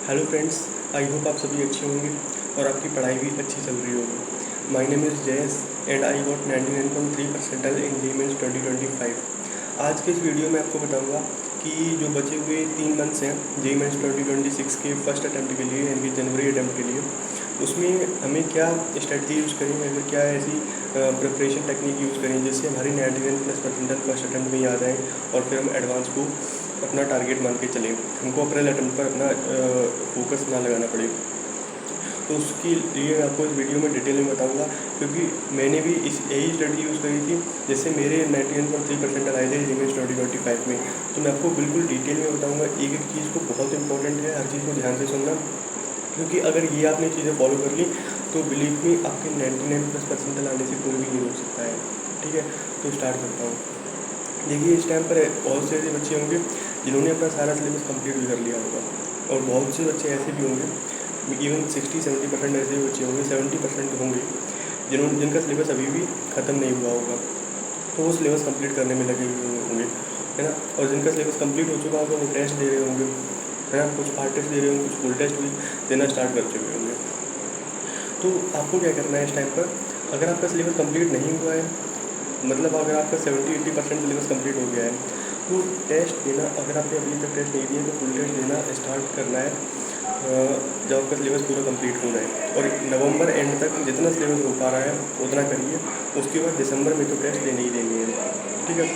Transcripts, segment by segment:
Hello friends, I hope आप सभी अच्छे होंगे और आपकी पढ़ाई भी अच्छी चल रही होगी। My name is Jayas and I got 99.3 percentile in JEE mains 2025। आज के इस वीडियो में आपको बताऊंगा कि जो बचे हुए 3 मंथ्स हैं जी मेंस 2026 के फर्स्ट अटैम्प्ट के लिए यानी कि जनवरी अटैम्प्ट के लिए, उसमें हमें क्या स्ट्रेटजी यूज़ करें, अगर क्या ऐसी प्रिपरेशन टेक्निक यूज़ करें जिससे हमारी 99+ परसेंटाइल फर्स्ट अटैम्प्ट में ही आ जाएँ और फिर हम एडवांस को अपना टारगेट मान के चलें, हमको अप्रैल अटैम्प्ट पर अपना फोकस ना लगाना पड़े। तो उसके लिए मैं आपको इस वीडियो में डिटेल में बताऊंगा, क्योंकि मैंने भी यही स्ट्रेटजी यूज़ करी थी जैसे मेरे 99.3 परसेंटाइल आए थे जीमेंस 2025 में। तो मैं आपको बिल्कुल डिटेल में बताऊंगा, एक एक चीज़ को बहुत इंपॉर्टेंट है, हर चीज़ को ध्यान से सुनना, क्योंकि अगर ये आपने चीज़ें फॉलो कर ली तो बिलीव मी आपके 99+ परसेंटाइल आने से कोई भी नहीं रोक सकता है। ठीक है, तो स्टार्ट करता हूँ। देखिए, इस टाइम पर बहुत से ऐसे बच्चे होंगे जिन्होंने अपना सारा सिलेबस कंप्लीट भी कर लिया होगा, और बहुत से बच्चे ऐसे भी होंगे, इवन 60-70% ऐसे बच्चे होंगे, 70% होंगे जिनका सिलेबस अभी भी ख़त्म नहीं हुआ होगा, तो वो सिलेबस कंप्लीट करने में लगे हुए होंगे, है ना। और जिनका सिलेबस कंप्लीट हो चुका होगा वो टेस्ट दे रहे होंगे, है ना, कुछ पार्ट टेस्ट दे रहे होंगे, कुछ फुल टेस्ट भी देना स्टार्ट कर चुके होंगे। तो आपको क्या करना है इस टाइम पर, अगर आपका सिलेबस कंप्लीट नहीं हुआ है, मतलब अगर आपका 70-80% सिलेबस कंप्लीट हो गया है, तो टेस्ट देना, अगर आपने अभी तक टेस्ट नहीं दिया तो फुल टेस्ट देना स्टार्ट करना है जब आपका सिलेबस पूरा कंप्लीट होना है। और नवंबर एंड तक जितना सिलेबस हो पा रहा है उतना करिए, उसके बाद दिसंबर में तो टेस्ट देनी ही देनी है। ठीक है,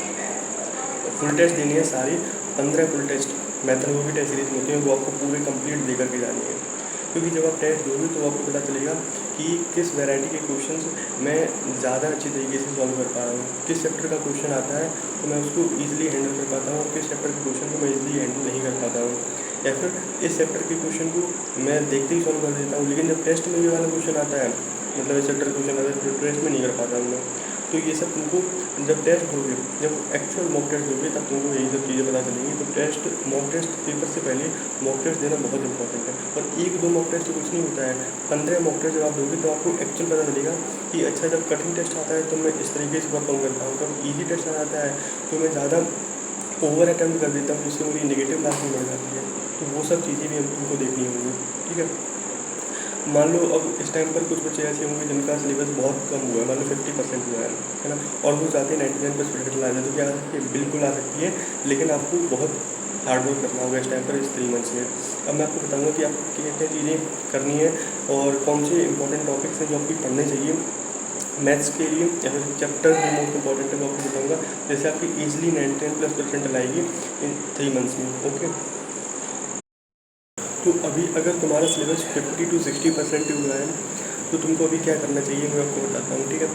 फुल टेस्ट देनी है सारी 15 फुल टेस्ट मैथनोलॉजी टेस्ट सीरीज होती है, वो आपको पूरे कंप्लीट दे करके जानी है। क्योंकि जब आप टेस्ट दोगे तो आपको पता चलेगा कि किस वैरायटी के क्वेश्चंस मैं ज़्यादा अच्छी तरीके से सॉल्व कर पा रहा हूँ, किस चैप्टर का क्वेश्चन आता है तो मैं उसको ईजिली हैंडल कर पाता हूँ, किस चैप्टर के क्वेश्चन को मैं ईजिली हैंडल नहीं कर पाता हूँ, या फिर इस चैप्टर के क्वेश्चन को मैं देखते ही सॉल्व कर देता हूँ, लेकिन जब टेस्ट में ये वाला क्वेश्चन आता है, मतलब इस चैप्टर क्वेश्चन आता है तो टेस्ट में नहीं कर पाता हूँ मैं। तो ये सब तुमको जब टेस्ट दोगे, जब एक्चुअल मॉक टेस्ट दोगे, तब तुमको यही सब चीज़ें पता चलेंगी। तो टेस्ट, मॉक टेस्ट पेपर से पहले मॉक टेस्ट देना बहुत इंपॉर्टेंट है। और 1-2 मॉक टेस्ट से कुछ नहीं होता है, 15 मॉक टेस्ट जब आप दोगे तो आपको एक्चुअल पता चलेगा कि अच्छा, जब कठिन टेस्ट आता है तो मैं इस तरीके से परफॉर्म करता हूँ, जब ईजी टेस्ट आता है तो मैं ज़्यादा ओवर अटैम्प्ट कर देता हूँ, जिससे मेरी नेगेटिव मार्किंग बढ़ जाती है। तो वो सब चीज़ें भी हमको देखनी होंगी। ठीक है, मान लो अब इस टाइम पर कुछ बच्चे ऐसे होंगे जिनका सिलेबस बहुत कम हुआ है, मान लो 50% हुआ है ना, और वो चाहते हैं 99% आ जाए, तो क्या आ सकती है? बिल्कुल आ सकती है, लेकिन आपको बहुत हार्ड वर्क करना होगा इस टाइम पर, इस 3 मंथ्स में। अब मैं आपको बताऊंगा कि आपको क्या क्या चीज़ें करनी है और कौन से इंपॉर्टेंट टॉपिक्स हैं जो आपको पढ़ने चाहिए मैथ्स के लिए, या फिर चैप्टर जो मोस्ट इंपॉर्टेंट है वो आपको बताऊँगा, जैसे आपकी ईजिली 99+ परसेंट आएगी इन 3 मंथ्स में। ओके, तो अभी अगर तुम्हारा सिलेबस 50-60% हुआ है तो तुमको अभी क्या करना चाहिए मैं आपको बताता हूँ। ठीक है,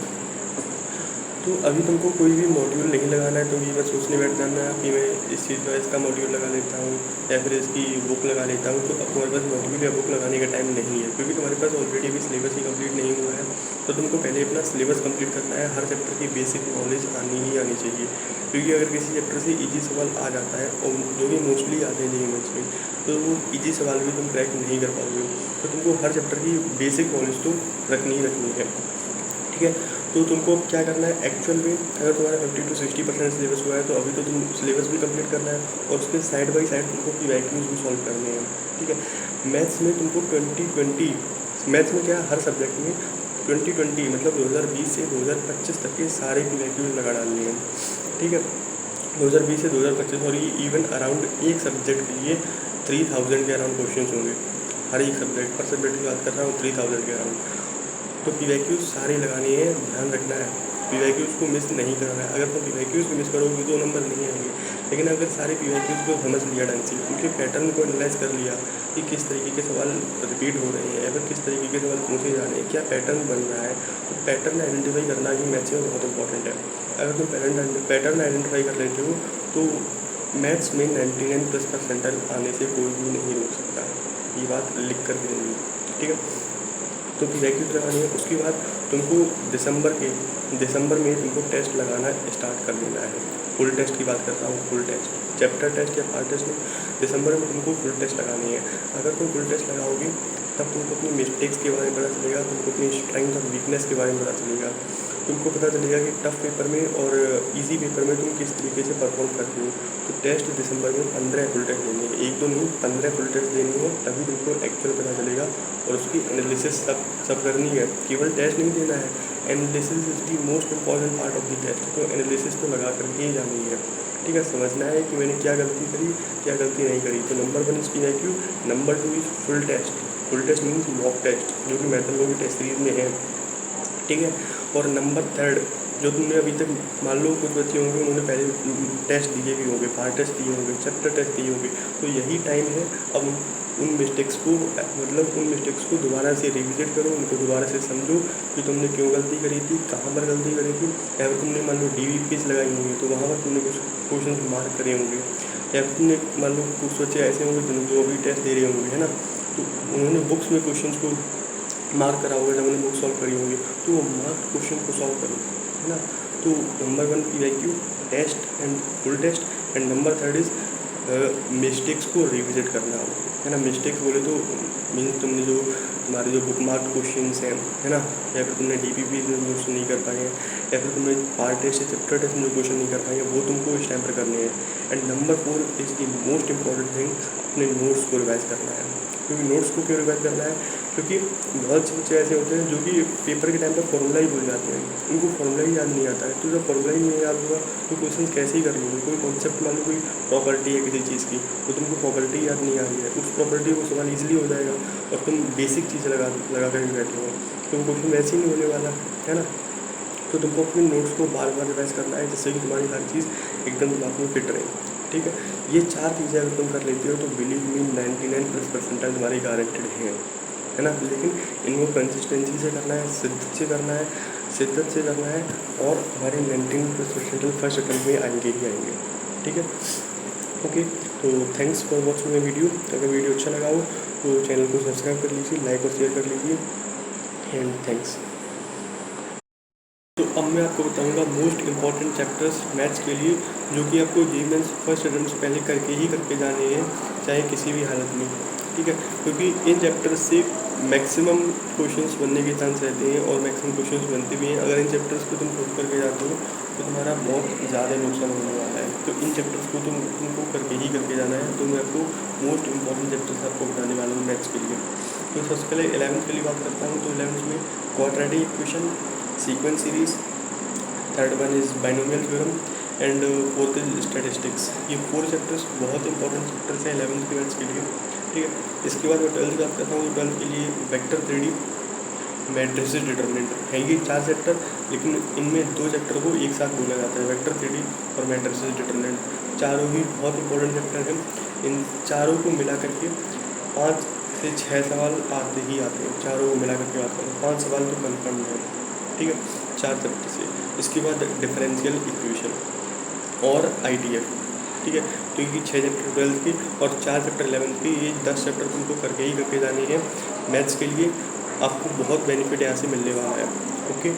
तो अभी तुमको कोई भी मॉड्यूल नहीं लगाना है, तुम ये बस सोचने बैठ जाना है कि मैं इस चीज़ का इसका मॉड्यूल लगा लेता हूँ या फिर इसकी बुक लगा लेता हूँ। तो अब तुम्हारे पास मॉड्यूल या बुक लगाने का टाइम नहीं है, क्योंकि तुम्हारे पास ऑलरेडी अभी सिलेबस ही कंप्लीट नहीं हुआ है। तो तुमको पहले अपना सिलेबस कंप्लीट करना है, हर चैप्टर की बेसिक नॉलेज आनी ही आनी चाहिए, क्योंकि अगर किसी चैप्टर से ईजी सवाल आ जाता है, और जो कि मोस्टली आते हैं जीएमएस में, तो वो ईजी सवाल भी तुम क्रैक नहीं कर पाओगे। तो तुमको हर चैप्टर की बेसिक नॉलेज तो रखनी ही रखनी है। ठीक है, तो तुमको क्या करना है एक्चुअल में, अगर तुम्हारा 50-60% सिलेबस हुआ है तो अभी तो तुम सिलेबस भी कंप्लीट करना है, और उसके साइड बाई साइड तुमको पीवाईक्यूज भी सॉल्व करने हैं। ठीक है, मैथ्स में तुमको 2020, मैथ्स में क्या है, हर सब्जेक्ट में 2020 मतलब 2020 से 2025 तक के सारे पीवाईक्यूज लगा डालने हैं। ठीक है, 2020 से 2025, और ये इवन अराउंड एक सब्जेक्ट के लिए 3000 के अराउंड क्वेश्चन होंगे, हर एक सब्जेक्ट पर सब्जेक्ट की बात कर रहा हूँ, 3000 के अराउंड। तो पीवाईक्यूज सारी लगानी है, ध्यान रखना है, पीवाईक्यूज को मिस नहीं करना है। अगर तुम पीवाईक्यूज को मिस करोगे तो नंबर नहीं आएंगे, लेकिन अगर सारे पीवाईक्यूज को समझ लिया ढंग से, उनके पैटर्न को एनालाइज कर लिया कि किस तरीके के सवाल रिपीट हो रहे हैं या फिर किस तरीके के सवाल पूछे जा रहे हैं, क्या पैटर्न बन रहा है, तो पैटर्न आइडेंटिफाई करना ही मैथ्स में बहुत इंपॉर्टेंट है। अगर तुम पैटर्न आइडेंटिफाई कर लेते हो तो मैथ्स में 99+ परसेंटाइल आने से कोई भी नहीं रोक सकता, ये बात लिख कर के देंगे। ठीक है, तो पीवाईक्यूज लगानी है। उसके बाद तुमको दिसंबर में तुमको टेस्ट लगाना स्टार्ट कर देना है। फुल टेस्ट की बात करता हूँ, फुल टेस्ट, चैप्टर टेस्ट या पार्ट टेस्ट में दिसंबर में तुमको फुल टेस्ट लगानी है। अगर तुम फुल टेस्ट लगाओगे तब तुमको अपनी मिस्टेक्स के बारे में पता चलेगा, तुमको अपनी स्ट्रेंथ और वीकनेस के बारे में पता चलेगा, तुमको पता चलेगा कि टफ पेपर में और इजी पेपर में तुम किस तरीके से परफॉर्म करते हो। तो टेस्ट दिसंबर में 15 फुल टेस्ट देनी है, 1-2 नहीं, 15 फुल टेस्ट देनी है, तभी तुमको एक्चुअल पता चलेगा। और उसकी एनालिसिस सब करनी है, केवल टेस्ट नहीं देना है। Analysis is the most important part of the test. तो एनालिसिस तो लगा करके ही जानी है, ठीक है। समझना है कि मैंने क्या गलती करी, क्या गलती नहीं करी। तो number 1 is PIQ, number 2 is full test. Full test means mock test, जो कि मेथडोलॉजी टेस्ट सीरीज में है, ठीक है। और नंबर 3 जो तुमने अभी तक, मान लो कुछ बच्चे होंगे उन्होंने पहले टेस्ट दिए भी होंगे, पार्ट टेस्ट दिए होंगे, चैप्टर टेस्ट दिए होंगे, तो यही टाइम है अब उन मिस्टेक्स को, मतलब उन मिस्टेक्स को दोबारा से रिविजिट करो, उनको दोबारा से समझो कि तुमने क्यों गलती करी थी, कहाँ पर गलती करी थी। या फिर तुमने मान लो DVPs लगाई होंगी तो वहाँ पर तुमने कुछ क्वेश्चन मार्क करे होंगे, या फिर तुमने मान लो कुछ बच्चे ऐसे होंगे जो अभी टेस्ट दे रहे होंगे, है ना, तो उन्होंने बुक्स में क्वेश्चन को मार्क करा होगा जब उन्होंने बुक सॉल्व करी होगी, तो वो मार्क क्वेश्चन को सॉल्व करो, है ना। तो number 1 PIQ, test and full test, and number 3 is mistakes को रिविजिट करना, है ना। मिस्टेक्स बोले तो मीन्स तुमने जो तुम्हारे जो बुक मार्क क्वेश्चंस हैं, है ना, या फिर तुमने DPP में क्वेश्चन नहीं कर पाए हैं, या फिर तुमने पार्ट टेस्ट या चैप्टर टेस्ट में क्वेश्चन नहीं कर पाए हैं, वो तुमको इस टाइम पर करने हैं। And number 4 is the most important thing, अपने नोट्स को रिवाइज करना है। क्योंकि नोट्स को क्यों रिवाइज करना है, क्योंकि बहुत से बच्चे ऐसे होते हैं जो कि पेपर के टाइम पर फॉर्मूला ही भूल जाते हैं, उनको फॉर्मूला ही याद नहीं आता है। तो जब फॉर्मूला ही नहीं याद होगा तो क्वेश्चन कैसे ही कर लेंगे। कोई कॉन्सेप्ट मान लो, कोई प्रॉपर्टी है किसी चीज़ की, तो तुमको प्रॉपर्टी याद नहीं आ रही है, उस प्रॉपर्टी को सवाल ईजिली हो जाएगा और तुम बेसिक चीज़ लगा कर बैठे हो, तो वो क्वेश्चन वैसे ही नहीं होने वाला, है ना। तो तुमको अपने नोट्स को बार बार रिवाइज करना है, जिससे कि तुम्हारी हर चीज़ एकदम दिमाग में फिट रहे, ठीक है। ये 4 चीज़ें अगर तुम कर लेती हो तो बिलीव मी 99+% तुम्हारी गारंटेड है ना। लेकिन इनको कंसिस्टेंसी से करना है, शिद्दत से करना है, और हमारे 99+% फर्स्ट अटेम्प्ट में आएंगे ही आएंगे, ठीक है। ओके, तो thanks for watching my video. अगर वीडियो अच्छा लगा हो तो चैनल को सब्सक्राइब कर लीजिए, लाइक और शेयर कर लीजिए, एंड थैंक्स। तो अब मैं आपको बताऊंगा मोस्ट इम्पॉर्टेंट चैप्टर्स मैथ्स के लिए, जो कि आपको JEE मेंस फर्स्ट अटेम्प्ट से पहले करके जाने हैं, चाहे किसी भी हालत में, ठीक है। क्योंकि इन चैप्टर्स से मैक्सिमम क्वेश्चंस बनने के चांस रहते हैं और मैक्सिमम क्वेश्चंस बनते भी हैं। अगर इन चैप्टर्स को तुम खुद करके जाते हो तो तुम्हारा बहुत ज़्यादा नुकसान होने वाला है। तो इन चैप्टर्स को तुमको करके जाना है। तो मैं आपको मोस्ट इम्पॉर्टेंट चैप्टर्स आपको बताने वाला हूँ मैथ्स के लिए। तो सबसे पहले 11th के लिए बात करता हूँ। तो 11th में quadratic equation, sequence series, third one is binomial theorem, and fourth is statistics. ये 4 चैप्टर्स बहुत इंपॉर्टेंट चैप्टर्स हैं 11th के मैथ्स के लिए, ठीक है। इसके बाद मैं 12th की बात करता हूँ। 12th के लिए वेक्टर 3D, मैट्रिसेस डिटर्मिनेंट है। ये 4 चैप्टर, लेकिन इनमें 2 चैप्टर को एक साथ बोला जाता है, वेक्टर 3D और मैट्रिसेस डिटर्मिनेंट। चारों ही बहुत इंपॉर्टेंट चैप्टर हैं। इन चारों को मिला करके 5 से 6 सवाल आते ही आते हैं। चारों को मिला करके बात करें 5 सवाल तो कन्फर्म है, ठीक है, 4 चैप्टर से। इसके बाद डिफरेंशियल इक्वेशन और IDF, ठीक है। तो ये 6 चैप्टर 12th के और 4 चैप्टर 11th के, ये 10 चैप्टर तुमको करके जाने हैं मैथ्स के लिए। आपको बहुत बेनिफिट यहाँ से मिलने वाला है, ओके।